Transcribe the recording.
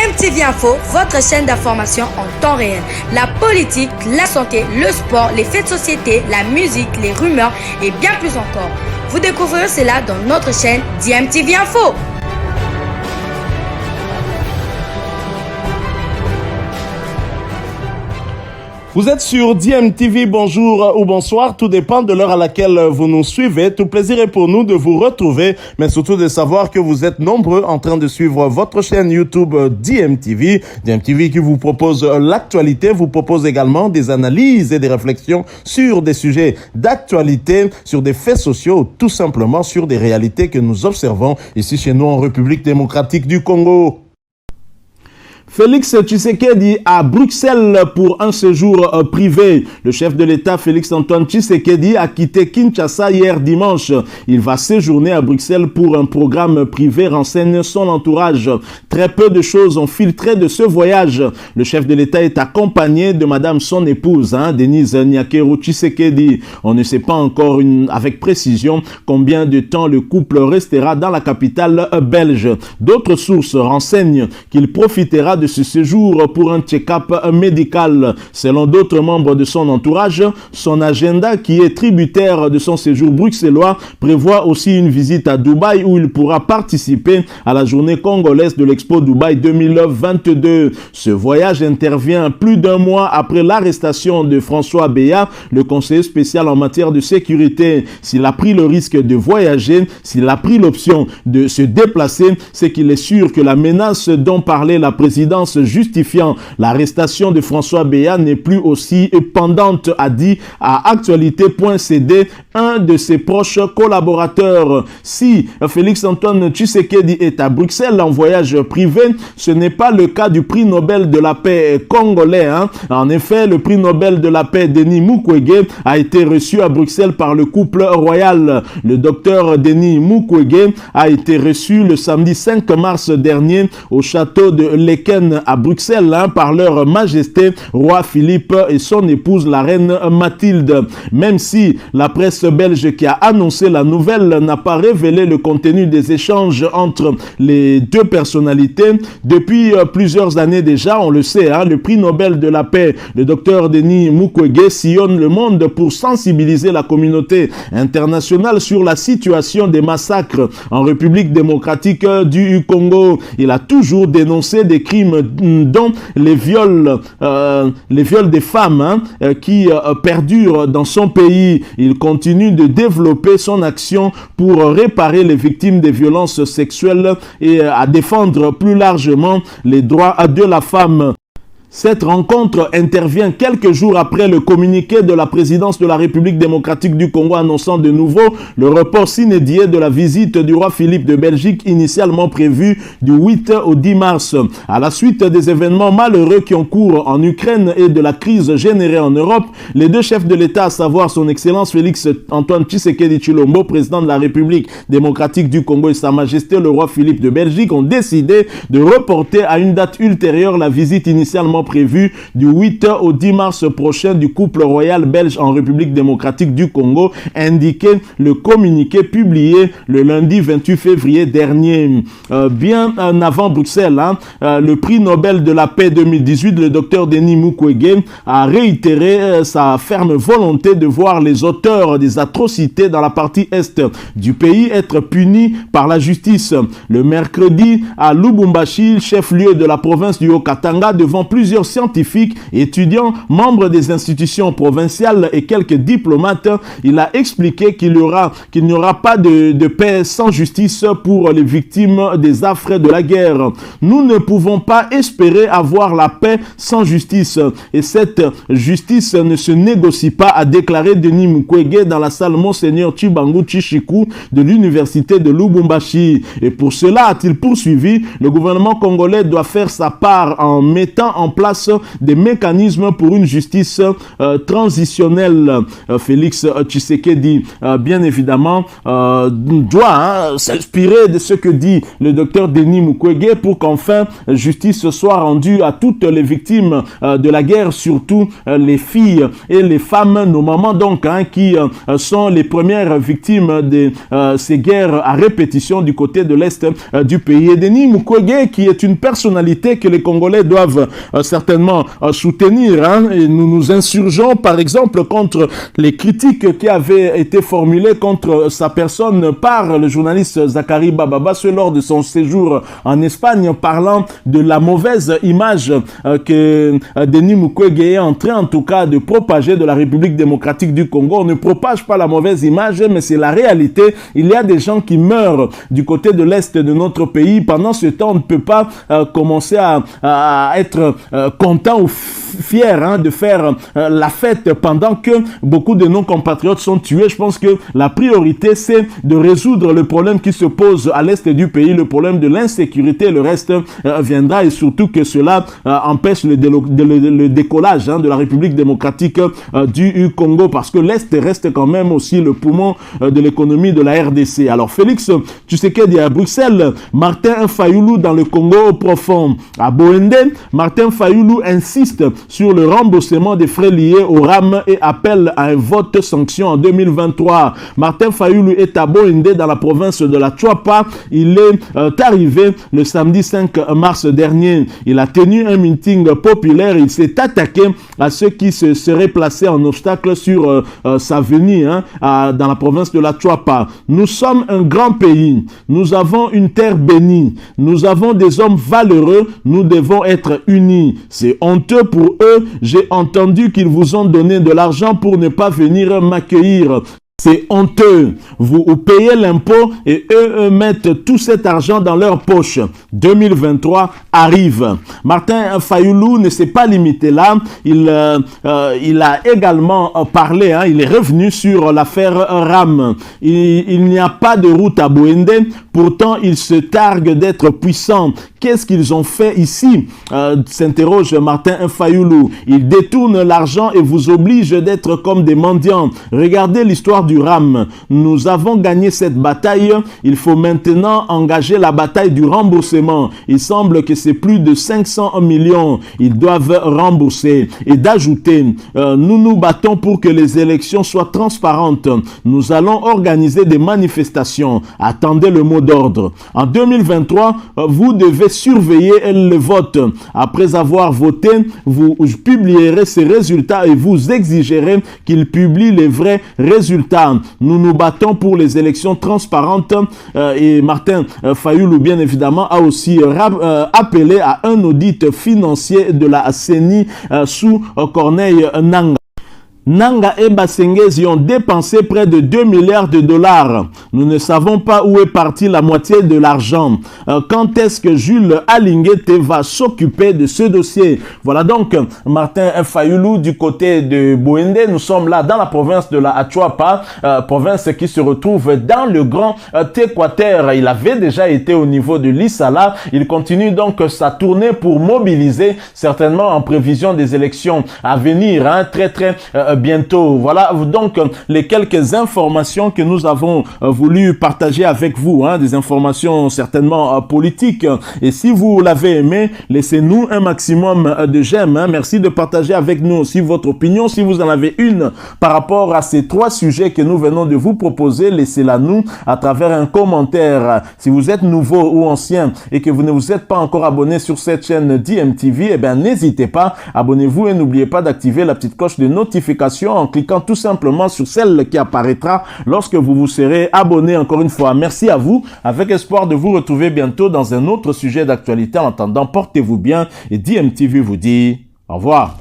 DMTV Info, votre chaîne d'information en temps réel. La politique, la santé, le sport, les faits de société, la musique, les rumeurs et bien plus encore. Vous découvrirez cela dans notre chaîne DMTV Info. Vous êtes sur DMTV, bonjour ou bonsoir, tout dépend de l'heure à laquelle vous nous suivez. Tout plaisir est pour nous de vous retrouver, mais surtout de savoir que vous êtes nombreux en train de suivre votre chaîne YouTube DMTV. DMTV qui vous propose l'actualité, vous propose également des analyses et des réflexions sur des sujets d'actualité, sur des faits sociaux, tout simplement sur des réalités que nous observons ici chez nous en République démocratique du Congo. Félix Tshisekedi à Bruxelles pour un séjour privé. Le chef de l'État, Félix-Antoine Tshisekedi, a quitté Kinshasa hier dimanche. Il va séjourner à Bruxelles pour un programme privé, renseigne son entourage. Très peu de choses ont filtré de ce voyage. Le chef de l'État est accompagné de madame son épouse, Denise Nyakero Tshisekedi. On ne sait pas encore avec précision combien de temps le couple restera dans la capitale belge. D'autres sources renseignent qu'il profitera de ce séjour pour un check-up médical. Selon d'autres membres de son entourage, son agenda qui est tributaire de son séjour bruxellois prévoit aussi une visite à Dubaï où il pourra participer à la journée congolaise de l'Expo Dubaï 2022. Ce voyage intervient plus d'un mois après l'arrestation de François Béat, le conseiller spécial en matière de sécurité. S'il a pris le risque de voyager, s'il a pris l'option de se déplacer, c'est qu'il est sûr que la menace dont parlait la présidence justifiant l'arrestation de François Béat n'est plus aussi pendante, a dit à actualité.cd un de ses proches collaborateurs. Si Félix-Antoine Tshisekedi est à Bruxelles en voyage privé, ce n'est pas le cas du prix Nobel de la paix congolais. En effet, le prix Nobel de la paix Denis Mukwege a été reçu à Bruxelles par le couple royal. Le docteur Denis Mukwege a été reçu le samedi 5 mars dernier au château de Leken à Bruxelles par leur majesté roi Philippe et son épouse la reine Mathilde. Même si la presse belge qui a annoncé la nouvelle n'a pas révélé le contenu des échanges entre les deux personnalités, depuis plusieurs années déjà, on le sait, le prix Nobel de la paix, le docteur Denis Mukwege sillonne le monde pour sensibiliser la communauté internationale sur la situation des massacres en République démocratique du Congo. Il a toujours dénoncé des crimes dont les viols des femmes qui perdurent dans son pays. Il continue de développer son action pour réparer les victimes des violences sexuelles et à défendre plus largement les droits de la femme. Cette rencontre intervient quelques jours après le communiqué de la présidence de la République démocratique du Congo annonçant de nouveau le report sine die de la visite du roi Philippe de Belgique initialement prévue du 8 au 10 mars. À la suite des événements malheureux qui ont cours en Ukraine et de la crise générée en Europe, les deux chefs de l'État, à savoir son Excellence Félix-Antoine Tshisekedi Tshilombo, président de la République démocratique du Congo, et Sa Majesté le roi Philippe de Belgique, ont décidé de reporter à une date ultérieure la visite initialement prévu du 8 au 10 mars prochain du couple royal belge en République démocratique du Congo, indiqué le communiqué publié le lundi 28 février dernier. Bien avant Bruxelles, le prix Nobel de la paix 2018, le docteur Denis Mukwege, a réitéré sa ferme volonté de voir les auteurs des atrocités dans la partie est du pays être punis par la justice. Le mercredi, à Lubumbashi, chef-lieu de la province du Haut-Katanga, devant plusieurs scientifiques, étudiants, membres des institutions provinciales et quelques diplomates, il a expliqué qu'il n'y aura pas de paix sans justice pour les victimes des affres de la guerre. Nous ne pouvons pas espérer avoir la paix sans justice et cette justice ne se négocie pas, a déclaré Denis Mukwege dans la salle Monseigneur Chibangu Chichiku de l'université de Lubumbashi. Et pour cela, a-t-il poursuivi, le gouvernement congolais doit faire sa part en mettant en place place des mécanismes pour une justice transitionnelle. Félix Tshisekedi, bien évidemment, doit s'inspirer de ce que dit le docteur Denis Mukwege pour qu'enfin justice soit rendue à toutes les victimes de la guerre, surtout les filles et les femmes, nos mamans donc, qui sont les premières victimes de ces guerres à répétition du côté de l'Est du pays. Et Denis Mukwege, qui est une personnalité que les Congolais doivent certainement soutenir. Et nous nous insurgeons par exemple contre les critiques qui avaient été formulées contre sa personne par le journaliste Zachary Bababa lors de son séjour en Espagne, parlant de la mauvaise image que Denis Mukwege est en train en tout cas de propager de la République démocratique du Congo. On ne propage pas la mauvaise image, mais c'est la réalité. Il y a des gens qui meurent du côté de l'Est de notre pays. Pendant ce temps, on ne peut pas commencer à être content ou fier de faire la fête pendant que beaucoup de nos compatriotes sont tués. Je pense que la priorité, c'est de résoudre le problème qui se pose à l'Est du pays, le problème de l'insécurité. Le reste viendra, et surtout que cela empêche le décollage de la République démocratique du Congo, parce que l'Est reste quand même aussi le poumon de l'économie de la RDC. Alors Félix Tshisekedi à Bruxelles, Martin Fayulu dans le Congo profond. À Boende, Martin Fayulu insiste sur le remboursement des frais liés au RAM et appelle à un vote sanction en 2023. Martin Fayulu est à Boende dans la province de la Chouapa. Il est arrivé le samedi 5 mars dernier. Il a tenu un meeting populaire. Il s'est attaqué à ceux qui se seraient placés en obstacle sur sa venue dans la province de la Chouapa. Nous sommes un grand pays. Nous avons une terre bénie. Nous avons des hommes valeureux. Nous devons être unis. C'est honteux pour eux. J'ai entendu qu'ils vous ont donné de l'argent pour ne pas venir m'accueillir. C'est honteux. Vous payez l'impôt et eux mettent tout cet argent dans leur poche. 2023 arrive. Martin Fayulu ne s'est pas limité là. Il a également parlé, il est revenu sur l'affaire RAM. Il n'y a pas de route à Boende. Pourtant, ils se targuent d'être puissants. Qu'est-ce qu'ils ont fait ici? S'interroge Martin Fayulu. Ils détournent l'argent et vous obligent d'être comme des mendiants. Regardez l'histoire du RAM. Nous avons gagné cette bataille. Il faut maintenant engager la bataille du remboursement. Il semble que c'est plus de 500 millions. Ils doivent rembourser. Et d'ajouter, nous nous battons pour que les élections soient transparentes. Nous allons organiser des manifestations. Attendez le mot d'ordre. En 2023, vous devez surveiller le vote. Après avoir voté, vous publierez ces résultats et vous exigerez qu'ils publient les vrais résultats. Nous nous battons pour les élections transparentes et Martin Fayulu, bien évidemment, a aussi appelé à un audit financier de la CENI sous Corneille Nangaa. Nanga et Basengezi ont dépensé près de 2 milliards de dollars. Nous ne savons pas où est partie la moitié de l'argent. Quand est-ce que Jules Alinguete va s'occuper de ce dossier? Voilà donc Martin Fayulu du côté de Boende. Nous sommes là dans la province de la Achouapa, province qui se retrouve dans le Grand Équateur. Il avait déjà été au niveau de l'Issala. Il continue donc sa tournée pour mobiliser, certainement en prévision des élections à venir, très bientôt. Voilà donc les quelques informations que nous avons voulu partager avec vous, des informations certainement politiques. Et si vous l'avez aimé, laissez-nous un maximum de j'aime. Merci de partager avec nous aussi votre opinion. Si vous en avez une par rapport à ces 3 sujets que nous venons de vous proposer, laissez-la nous à travers un commentaire. Si vous êtes nouveau ou ancien et que vous ne vous êtes pas encore abonné sur cette chaîne DMTV, n'hésitez pas, abonnez-vous et n'oubliez pas d'activer la petite cloche de notification en cliquant tout simplement sur celle qui apparaîtra lorsque vous vous serez abonné. Encore une fois, merci à vous, avec espoir de vous retrouver bientôt dans un autre sujet d'actualité. En attendant, portez-vous bien et DMTV vous dit au revoir.